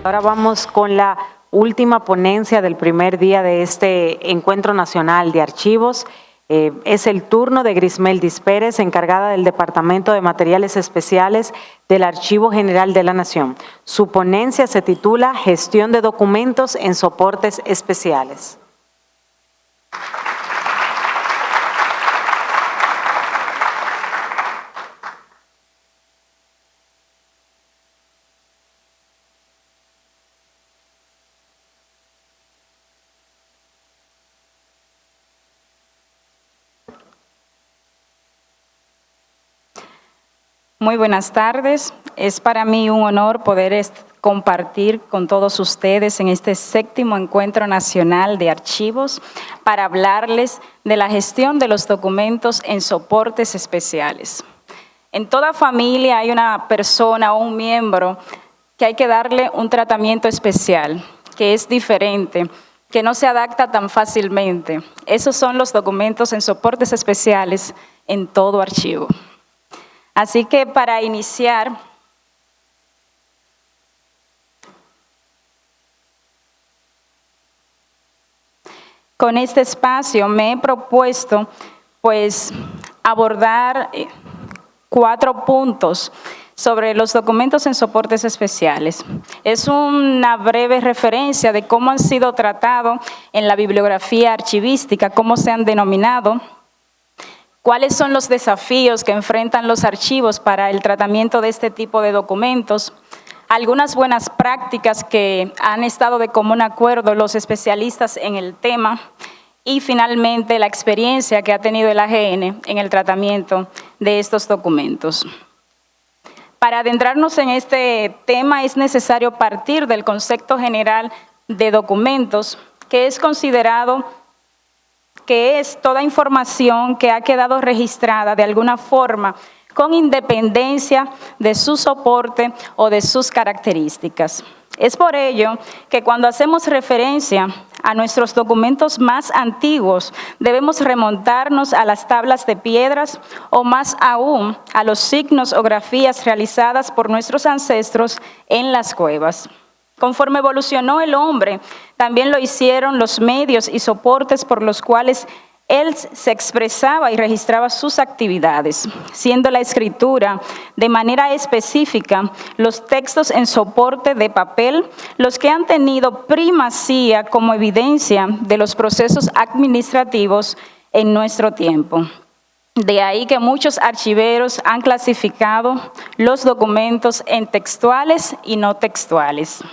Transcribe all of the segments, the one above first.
Ahora vamos con la última ponencia del primer día de este Encuentro Nacional de Archivos. Es el turno de Grismeldis Pérez, encargada del Departamento de Materiales Especiales del Archivo General de la Nación. Su ponencia se titula Gestión de documentos en soportes especiales. Muy buenas tardes. Es para mí un honor poder compartir con todos ustedes en este 7º Encuentro Nacional de Archivos para hablarles de la gestión de los documentos en soportes especiales. En toda familia hay una persona o un miembro que hay que darle un tratamiento especial, que es diferente, que no se adapta tan fácilmente. Esos son los documentos en soportes especiales en todo archivo. Así que para iniciar, con este espacio me he propuesto abordar 4 puntos sobre los documentos en soportes especiales. Es una breve referencia de cómo han sido tratados en la bibliografía archivística, cómo se han denominado, cuáles son los desafíos que enfrentan los archivos para el tratamiento de este tipo de documentos, algunas buenas prácticas que han estado de común acuerdo los especialistas en el tema y finalmente la experiencia que ha tenido el AGN en el tratamiento de estos documentos. Para adentrarnos en este tema es necesario partir del concepto general de documentos, que es considerado que es toda información que ha quedado registrada de alguna forma con independencia de su soporte o de sus características. Es por ello que cuando hacemos referencia a nuestros documentos más antiguos, debemos remontarnos a las tablas de piedras o más aún a los signos o grafías realizadas por nuestros ancestros en las cuevas. Conforme evolucionó el hombre, también lo hicieron los medios y soportes por los cuales él se expresaba y registraba sus actividades, siendo la escritura de manera específica los textos en soporte de papel los que han tenido primacía como evidencia de los procesos administrativos en nuestro tiempo. De ahí que muchos archiveros han clasificado los documentos en textuales y no textuales.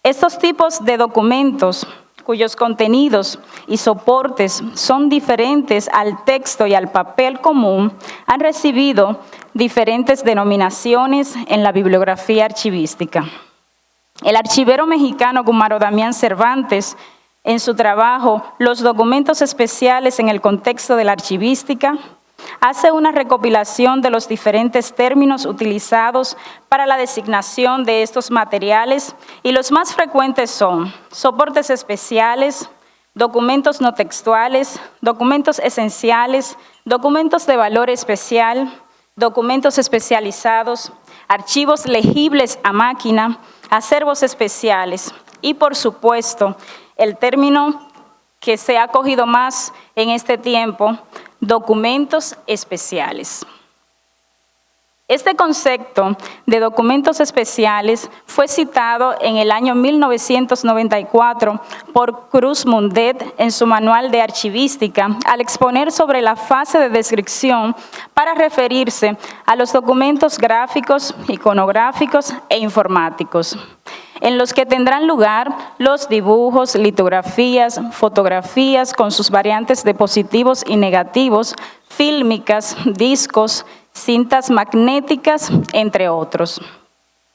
Estos tipos de documentos, cuyos contenidos y soportes son diferentes al texto y al papel común, han recibido diferentes denominaciones en la bibliografía archivística. El archivero mexicano Gumaro Damián Cervantes, en su trabajo Los documentos especiales en el contexto de la archivística, hace una recopilación de los diferentes términos utilizados para la designación de estos materiales y los más frecuentes son soportes especiales, documentos no textuales, documentos esenciales, documentos de valor especial, documentos especializados, archivos legibles a máquina, acervos especiales y, por supuesto, el término que se ha cogido más en este tiempo, documentos especiales. Este concepto de documentos especiales fue citado en el año 1994 por Cruz Mundet en su manual de archivística al exponer sobre la fase de descripción para referirse a los documentos gráficos, iconográficos e informáticos, en los que tendrán lugar los dibujos, litografías, fotografías con sus variantes de positivos y negativos, fílmicas, discos, cintas magnéticas, entre otros.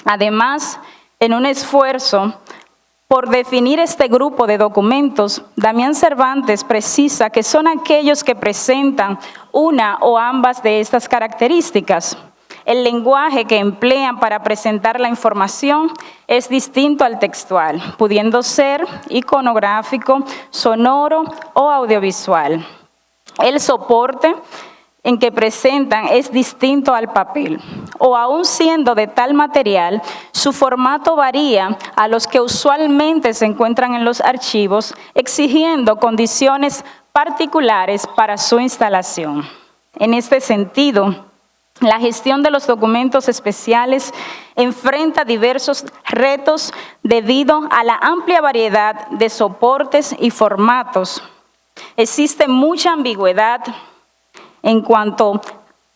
Además, en un esfuerzo por definir este grupo de documentos, Damián Cervantes precisa que son aquellos que presentan una o ambas de estas características. El lenguaje que emplean para presentar la información es distinto al textual, pudiendo ser iconográfico, sonoro o audiovisual. El soporte en que presentan es distinto al papel, o aun siendo de tal material, su formato varía a los que usualmente se encuentran en los archivos, exigiendo condiciones particulares para su instalación. En este sentido, la gestión de los documentos especiales enfrenta diversos retos debido a la amplia variedad de soportes y formatos. Existe mucha ambigüedad en cuanto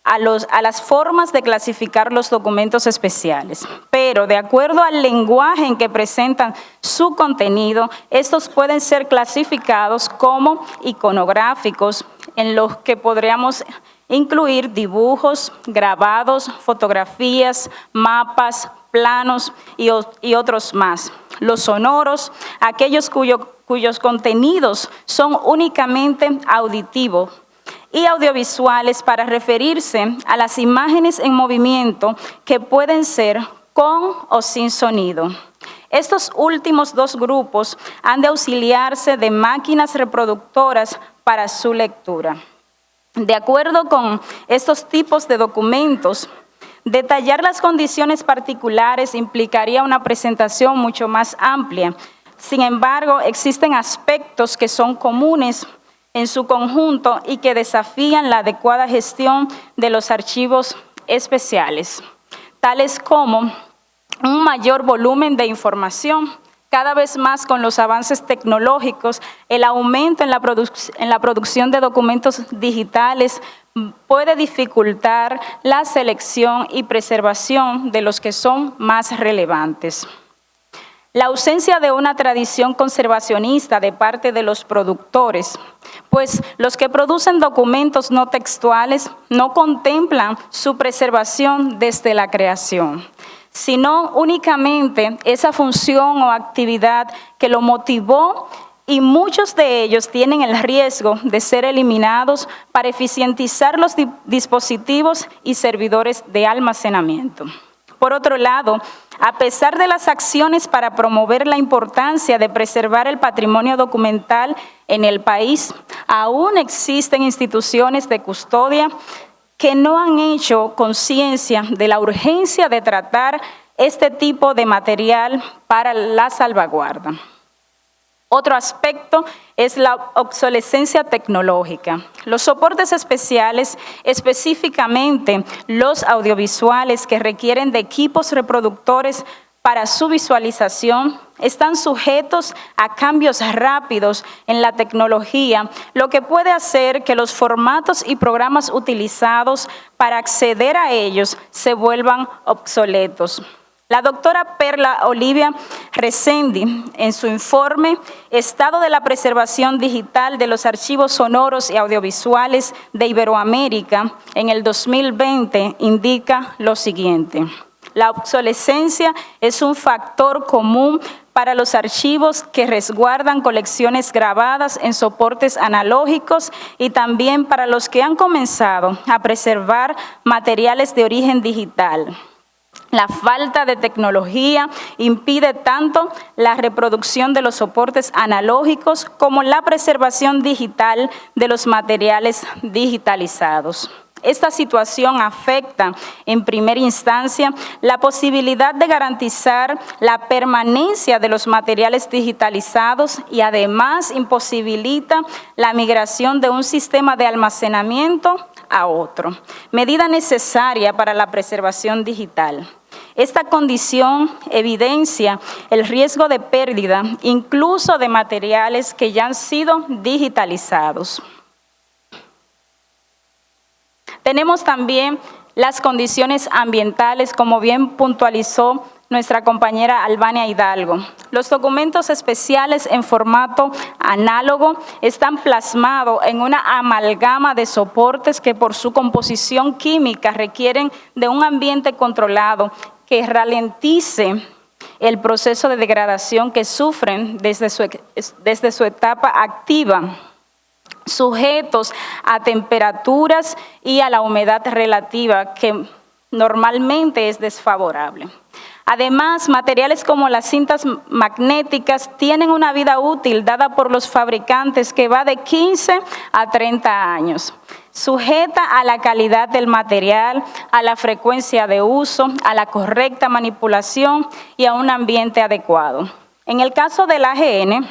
a las formas de clasificar los documentos especiales, pero de acuerdo al lenguaje en que presentan su contenido, estos pueden ser clasificados como iconográficos, en los que podríamos incluir dibujos, grabados, fotografías, mapas, planos y otros más. Los sonoros, aquellos cuyos contenidos son únicamente auditivos, y audiovisuales para referirse a las imágenes en movimiento que pueden ser con o sin sonido. Estos últimos dos grupos han de auxiliarse de máquinas reproductoras para su lectura. De acuerdo con estos tipos de documentos, detallar las condiciones particulares implicaría una presentación mucho más amplia. Sin embargo, existen aspectos que son comunes en su conjunto y que desafían la adecuada gestión de los archivos especiales, tales como un mayor volumen de información. Cada vez más con los avances tecnológicos, el aumento en la producción de documentos digitales puede dificultar la selección y preservación de los que son más relevantes. La ausencia de una tradición conservacionista de parte de los productores, pues los que producen documentos no textuales no contemplan su preservación desde la creación, sino únicamente esa función o actividad que lo motivó, y muchos de ellos tienen el riesgo de ser eliminados para eficientizar los dispositivos y servidores de almacenamiento. Por otro lado, a pesar de las acciones para promover la importancia de preservar el patrimonio documental en el país, aún existen instituciones de custodia que no han hecho conciencia de la urgencia de tratar este tipo de material para la salvaguarda. Otro aspecto es la obsolescencia tecnológica. Los soportes especiales, específicamente los audiovisuales que requieren de equipos reproductores para su visualización, están sujetos a cambios rápidos en la tecnología, lo que puede hacer que los formatos y programas utilizados para acceder a ellos se vuelvan obsoletos. La doctora Perla Olivia Resendi, en su informe Estado de la Preservación Digital de los Archivos Sonoros y Audiovisuales de Iberoamérica, en el 2020, indica lo siguiente: la obsolescencia es un factor común para los archivos que resguardan colecciones grabadas en soportes analógicos y también para los que han comenzado a preservar materiales de origen digital. La falta de tecnología impide tanto la reproducción de los soportes analógicos como la preservación digital de los materiales digitalizados. Esta situación afecta, en primera instancia, la posibilidad de garantizar la permanencia de los materiales digitalizados y además imposibilita la migración de un sistema de almacenamiento a otro, medida necesaria para la preservación digital. Esta condición evidencia el riesgo de pérdida, incluso de materiales que ya han sido digitalizados. Tenemos también las condiciones ambientales, como bien puntualizó nuestra compañera Albania Hidalgo. Los documentos especiales en formato análogo están plasmados en una amalgama de soportes que por su composición química requieren de un ambiente controlado que ralentice el proceso de degradación que sufren desde su etapa activa, sujetos a temperaturas y a la humedad relativa que normalmente es desfavorable. Además, materiales como las cintas magnéticas tienen una vida útil dada por los fabricantes que va de 15 a 30 años. sujeta a la calidad del material, a la frecuencia de uso, a la correcta manipulación y a un ambiente adecuado. En el caso del AGN,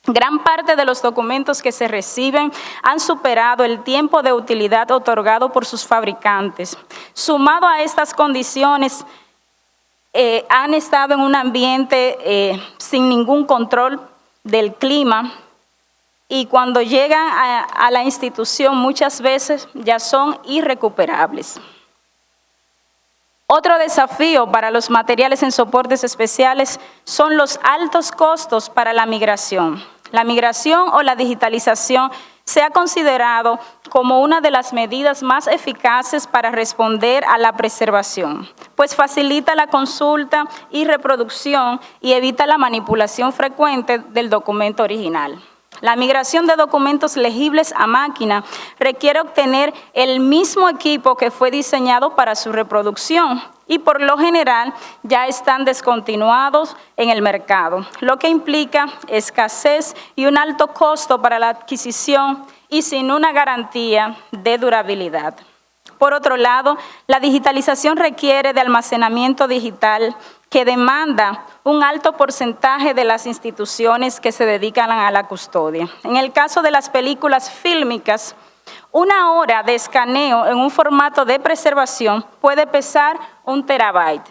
gran parte de los documentos que se reciben han superado el tiempo de utilidad otorgado por sus fabricantes. Sumado a estas condiciones, han estado en un ambiente sin ningún control del clima, y cuando llegan a la institución muchas veces ya son irrecuperables. Otro desafío para los materiales en soportes especiales son los altos costos para la migración. La migración o la digitalización se ha considerado como una de las medidas más eficaces para responder a la preservación, pues facilita la consulta y reproducción y evita la manipulación frecuente del documento original. La migración de documentos legibles a máquina requiere obtener el mismo equipo que fue diseñado para su reproducción y por lo general ya están descontinuados en el mercado, lo que implica escasez y un alto costo para la adquisición y sin una garantía de durabilidad. Por otro lado, la digitalización requiere de almacenamiento digital que demanda un alto porcentaje de las instituciones que se dedican a la custodia. En el caso de las películas fílmicas, 1 hora de escaneo en un formato de preservación puede pesar 1 terabyte,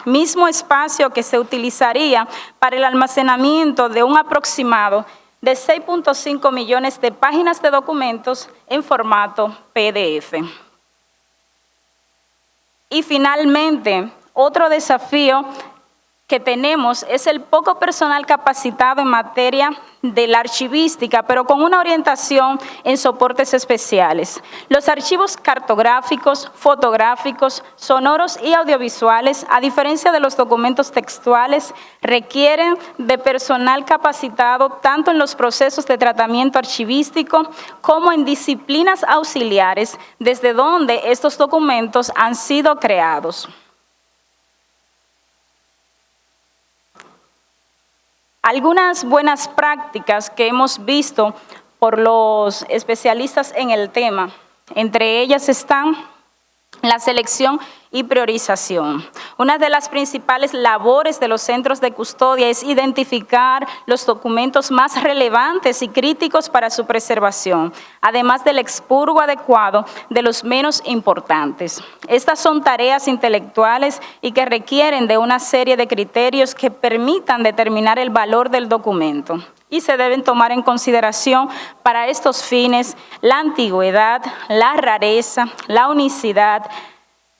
mismo espacio que se utilizaría para el almacenamiento de un aproximado de 6.5 millones de páginas de documentos en formato PDF. Y finalmente, otro desafío que tenemos es el poco personal capacitado en materia de la archivística, pero con una orientación en soportes especiales. Los archivos cartográficos, fotográficos, sonoros y audiovisuales, a diferencia de los documentos textuales, requieren de personal capacitado tanto en los procesos de tratamiento archivístico como en disciplinas auxiliares, desde donde estos documentos han sido creados. Algunas buenas prácticas que hemos visto por los especialistas en el tema, entre ellas están la selección y priorización. Una de las principales labores de los centros de custodia es identificar los documentos más relevantes y críticos para su preservación, además del expurgo adecuado de los menos importantes. Estas son tareas intelectuales y que requieren de una serie de criterios que permitan determinar el valor del documento. Y se deben tomar en consideración para estos fines la antigüedad, la rareza, la unicidad,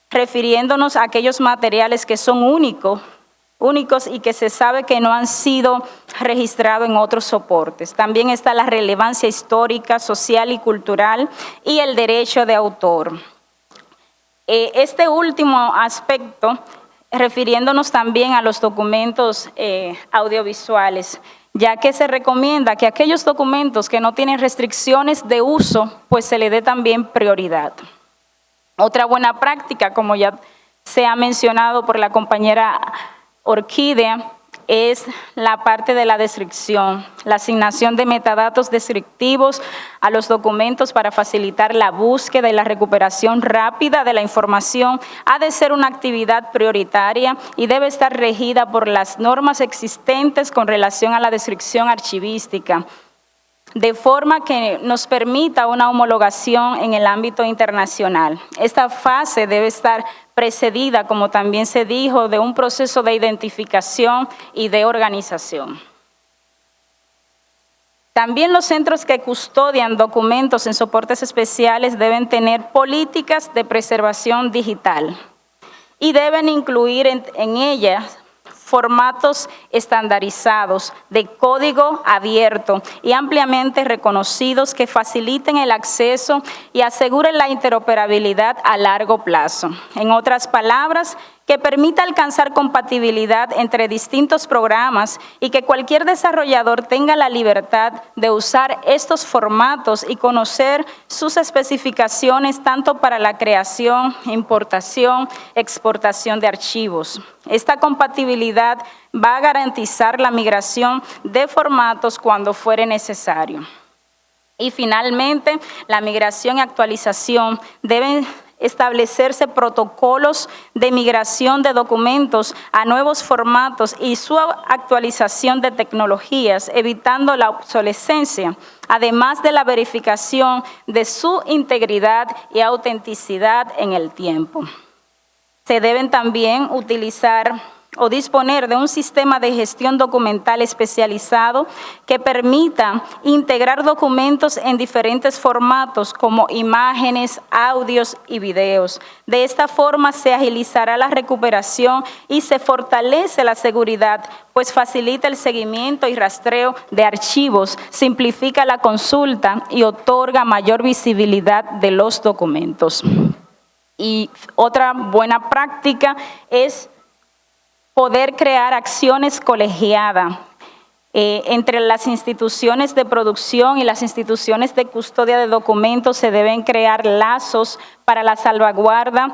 refiriéndonos a aquellos materiales que son únicos y que se sabe que no han sido registrados en otros soportes. También está la relevancia histórica, social y cultural y el derecho de autor. Este último aspecto, refiriéndonos también a los documentos audiovisuales, ya que se recomienda que aquellos documentos que no tienen restricciones de uso, pues se le dé también prioridad. Otra buena práctica, como ya se ha mencionado por la compañera Orquídea, es la parte de la descripción, la asignación de metadatos descriptivos a los documentos para facilitar la búsqueda y la recuperación rápida de la información. Ha de ser una actividad prioritaria y debe estar regida por las normas existentes con relación a la descripción archivística, de forma que nos permita una homologación en el ámbito internacional. Esta fase debe estar precedida, como también se dijo, de un proceso de identificación y de organización. También los centros que custodian documentos en soportes especiales deben tener políticas de preservación digital y deben incluir en ellas formatos estandarizados de código abierto y ampliamente reconocidos que faciliten el acceso y aseguren la interoperabilidad a largo plazo. En otras palabras, que permita alcanzar compatibilidad entre distintos programas y que cualquier desarrollador tenga la libertad de usar estos formatos y conocer sus especificaciones tanto para la creación, importación, exportación de archivos. Esta compatibilidad va a garantizar la migración de formatos cuando fuere necesario. Y finalmente, la migración y actualización deben establecerse protocolos de migración de documentos a nuevos formatos y su actualización de tecnologías, evitando la obsolescencia, además de la verificación de su integridad y autenticidad en el tiempo. Se deben también utilizar o disponer de un sistema de gestión documental especializado que permita integrar documentos en diferentes formatos como imágenes, audios y videos. De esta forma se agilizará la recuperación y se fortalece la seguridad, pues facilita el seguimiento y rastreo de archivos, simplifica la consulta y otorga mayor visibilidad de los documentos. Y otra buena práctica es poder crear acciones colegiadas entre las instituciones de producción y las instituciones de custodia de documentos. Se deben crear lazos para la salvaguarda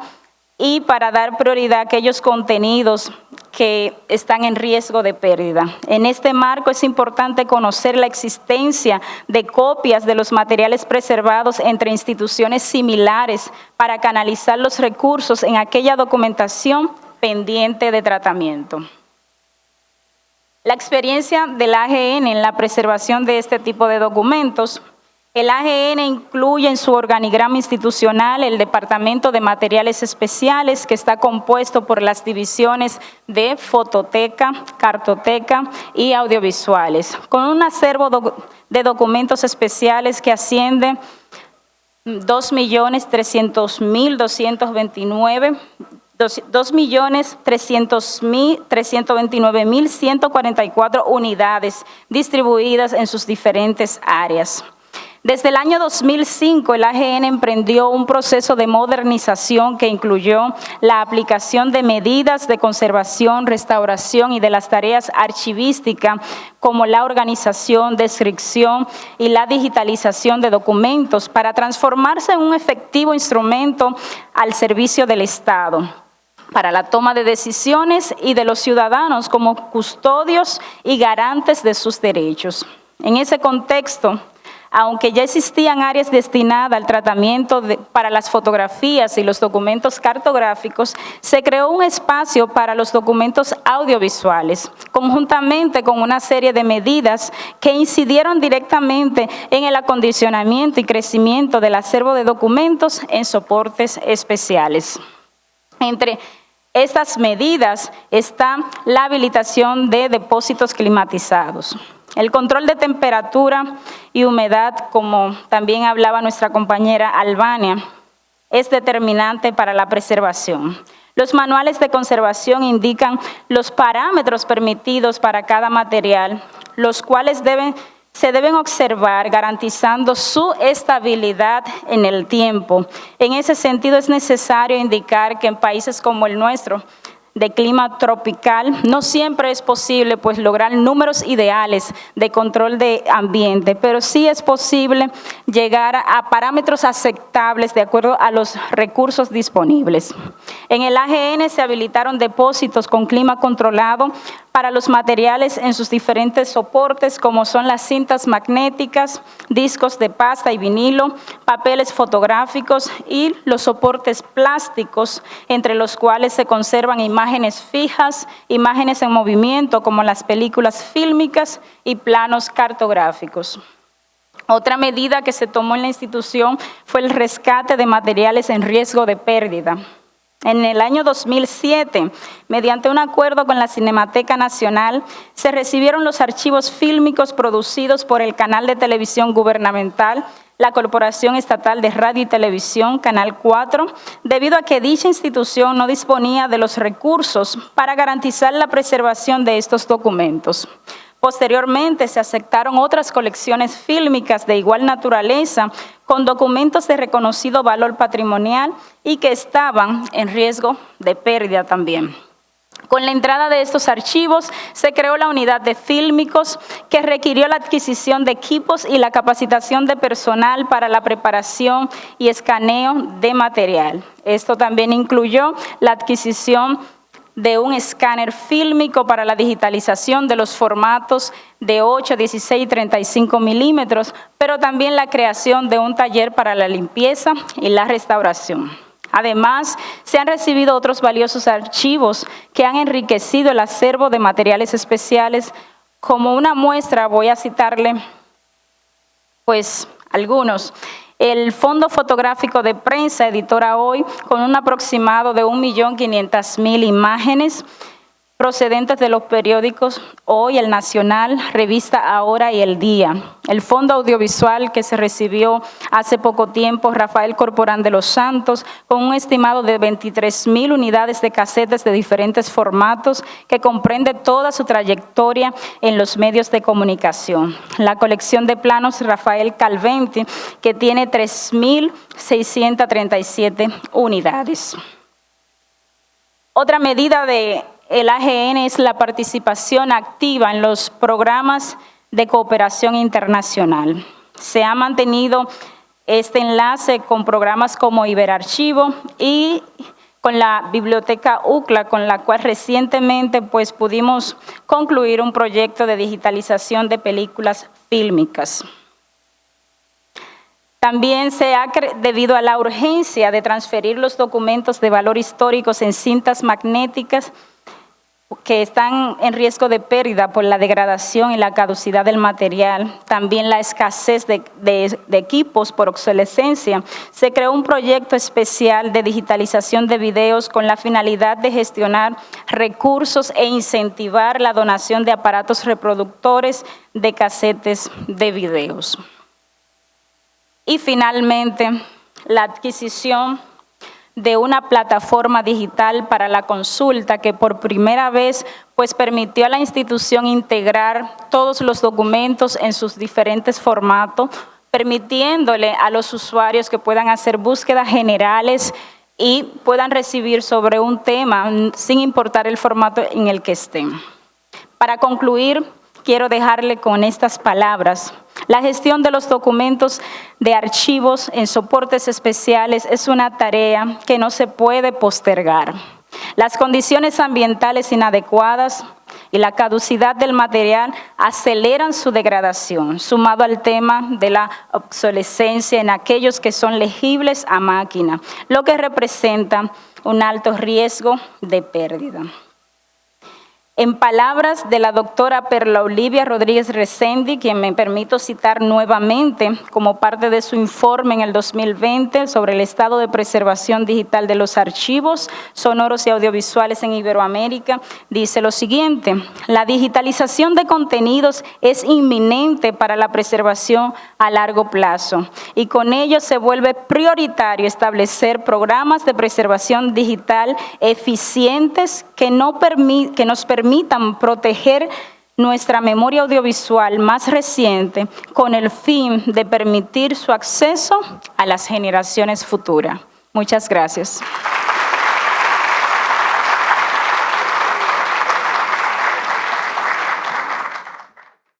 y para dar prioridad a aquellos contenidos que están en riesgo de pérdida. En este marco es importante conocer la existencia de copias de los materiales preservados entre instituciones similares para canalizar los recursos en aquella documentación pendiente de tratamiento. La experiencia del AGN en la preservación de este tipo de documentos. El AGN incluye en su organigrama institucional el Departamento de Materiales Especiales, que está compuesto por las divisiones de fototeca, cartoteca y audiovisuales, con un acervo de documentos especiales que asciende a 2.329.144 unidades distribuidas en sus diferentes áreas. Desde el año 2005, el AGN emprendió un proceso de modernización que incluyó la aplicación de medidas de conservación, restauración y de las tareas archivísticas, como la organización, descripción y la digitalización de documentos, para transformarse en un efectivo instrumento al servicio del Estado, para la toma de decisiones y de los ciudadanos como custodios y garantes de sus derechos. En ese contexto, aunque ya existían áreas destinadas al tratamiento para las fotografías y los documentos cartográficos, se creó un espacio para los documentos audiovisuales, conjuntamente con una serie de medidas que incidieron directamente en el acondicionamiento y crecimiento del acervo de documentos en soportes especiales. Entre estas medidas está la habilitación de depósitos climatizados. El control de temperatura y humedad, como también hablaba nuestra compañera Albania, es determinante para la preservación. Los manuales de conservación indican los parámetros permitidos para cada material, los cuales se deben observar garantizando su estabilidad en el tiempo. En ese sentido es necesario indicar que en países como el nuestro, de clima tropical, no siempre es posible lograr números ideales de control de ambiente, pero sí es posible llegar a parámetros aceptables de acuerdo a los recursos disponibles. En el AGN se habilitaron depósitos con clima controlado para los materiales en sus diferentes soportes, como son las cintas magnéticas, discos de pasta y vinilo, papeles fotográficos y los soportes plásticos, entre los cuales se conservan imágenes fijas, imágenes en movimiento, como las películas fílmicas y planos cartográficos. Otra medida que se tomó en la institución fue el rescate de materiales en riesgo de pérdida. En el año 2007, mediante un acuerdo con la Cinemateca Nacional, se recibieron los archivos fílmicos producidos por el canal de televisión gubernamental, la Corporación Estatal de Radio y Televisión, Canal 4, debido a que dicha institución no disponía de los recursos para garantizar la preservación de estos documentos. Posteriormente se aceptaron otras colecciones fílmicas de igual naturaleza con documentos de reconocido valor patrimonial y que estaban en riesgo de pérdida también. Con la entrada de estos archivos se creó la unidad de fílmicos, que requirió la adquisición de equipos y la capacitación de personal para la preparación y escaneo de material. Esto también incluyó la adquisición de un escáner fílmico para la digitalización de los formatos de 8, 16 y 35 milímetros, pero también la creación de un taller para la limpieza y la restauración. Además, se han recibido otros valiosos archivos que han enriquecido el acervo de materiales especiales. Como una muestra, voy a citarle algunos. El Fondo Fotográfico de Prensa, editora Hoy, con un aproximado de 1.500.000 imágenes procedentes de los periódicos Hoy, El Nacional, Revista Ahora y El Día. El Fondo Audiovisual que se recibió hace poco tiempo, Rafael Corporán de los Santos, con un estimado de 23.000 unidades de casetes de diferentes formatos que comprende toda su trayectoria en los medios de comunicación. La colección de planos Rafael Calventi, que tiene 3.637 unidades. Otra medida del AGN es la participación activa en los programas de cooperación internacional. Se ha mantenido este enlace con programas como Iberarchivo y con la Biblioteca UCLA, con la cual recientemente pudimos concluir un proyecto de digitalización de películas fílmicas. También debido a la urgencia de transferir los documentos de valor históricos en cintas magnéticas que están en riesgo de pérdida por la degradación y la caducidad del material, también la escasez de equipos por obsolescencia, se creó un proyecto especial de digitalización de videos con la finalidad de gestionar recursos e incentivar la donación de aparatos reproductores de casetes de videos. Y finalmente, la adquisición de una plataforma digital para la consulta que por primera vez permitió a la institución integrar todos los documentos en sus diferentes formatos, permitiéndole a los usuarios que puedan hacer búsquedas generales y puedan recibir sobre un tema sin importar el formato en el que estén. Para concluir, quiero dejarle con estas palabras. La gestión de los documentos de archivos en soportes especiales es una tarea que no se puede postergar. Las condiciones ambientales inadecuadas y la caducidad del material aceleran su degradación, sumado al tema de la obsolescencia en aquellos que son legibles a máquina, lo que representa un alto riesgo de pérdida. En palabras de la doctora Perla Olivia Rodríguez Resendi, quien me permito citar nuevamente como parte de su informe en el 2020 sobre el estado de preservación digital de los archivos sonoros y audiovisuales en Iberoamérica, dice lo siguiente: la digitalización de contenidos es inminente para la preservación a largo plazo y con ello se vuelve prioritario establecer programas de preservación digital eficientes que nos permitan proteger nuestra memoria audiovisual más reciente con el fin de permitir su acceso a las generaciones futuras. Muchas gracias.